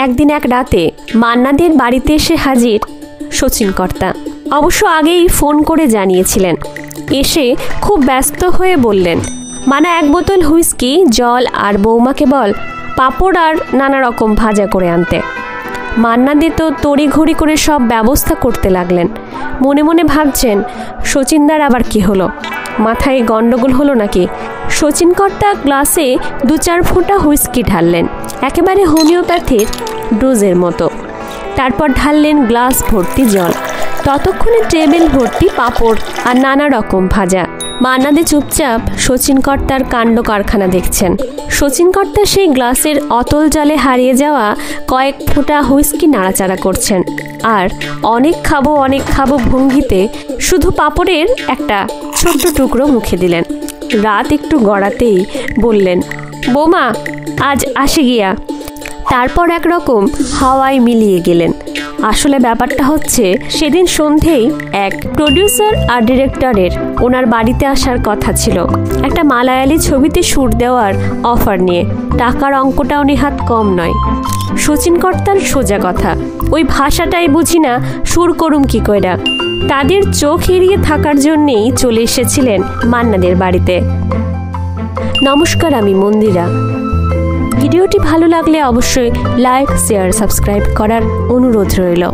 একদিন এক রাতে মান্নাদের বাড়িতে এসে হাজির শচীন কর্তা। অবশ্য আগেই ফোন করে জানিয়েছিলেন। এসে খুব ব্যস্ত হয়ে বললেন, মানা 1 বোতল হুইস্কি, জল আর বৌমাকে বল পাঁপড় আর নানা রকম ভাজা করে আনতে। মান্নাদি তো তড়িঘড়ি করে সব ব্যবস্থা করতে লাগলেন। মনে মনে ভাবছেন, শচীনদার আবার কি হলো, মাথায় গন্ডগোল হলো নাকি। শচীন কর্তা গ্লাসে 2-4 ফোঁটা হুইস্কি ঢাললেন, একেবারে হোমিওপ্যাথির ডোজের মতো। তারপর ঢাললেন গ্লাস ভর্তি জল। ততক্ষণে টেবিল ভর্তি পাঁপড় আর নানা রকম ভাজা। মান্নাদি চুপচাপ শচীন কর্তার কাণ্ড কারখানা দেখছেন। শচীন কর্তা সেই গ্লাসের অতল জলে হারিয়ে যাওয়া কয়েক ফোঁটা হুইস্কি নাড়াচাড়া করছেন আর অনেক খাবো ভঙ্গিতে শুধু পাঁপড়ের একটা ছোট্ট টুকরো মুখে দিলেন। রাত একটু গড়াতেই বললেন, বৌমা আজ আসি গিয়া। তারপর একরকম হাওয়ায় মিলিয়ে গেলেন। আসলে ব্যাপারটা হচ্ছে, সেদিন সন্ধেই এক প্রডিউসার আর ডিরেক্টরের ওনার বাড়িতে আসার কথা ছিল একটা মালায়ালি ছবিতে শ্যুট দেওয়ার অফার নিয়ে। টাকার অঙ্কটাও নেহাত কম নয়। শচীন কর্তার সোজা কথা, ওই ভাষাটাই বুঝি না, সুর করুম কি কইরা। তাদের চোখ এড়িয়ে থাকার জন্যেই চলে এসেছিলেন মান্নাদের বাড়িতে। নমস্কার, আমি মন্দিরা। ভিডিওটি ভালো লাগলে অবশ্যই লাইক, শেয়ার, সাবস্ক্রাইব করার অনুরোধ রইল।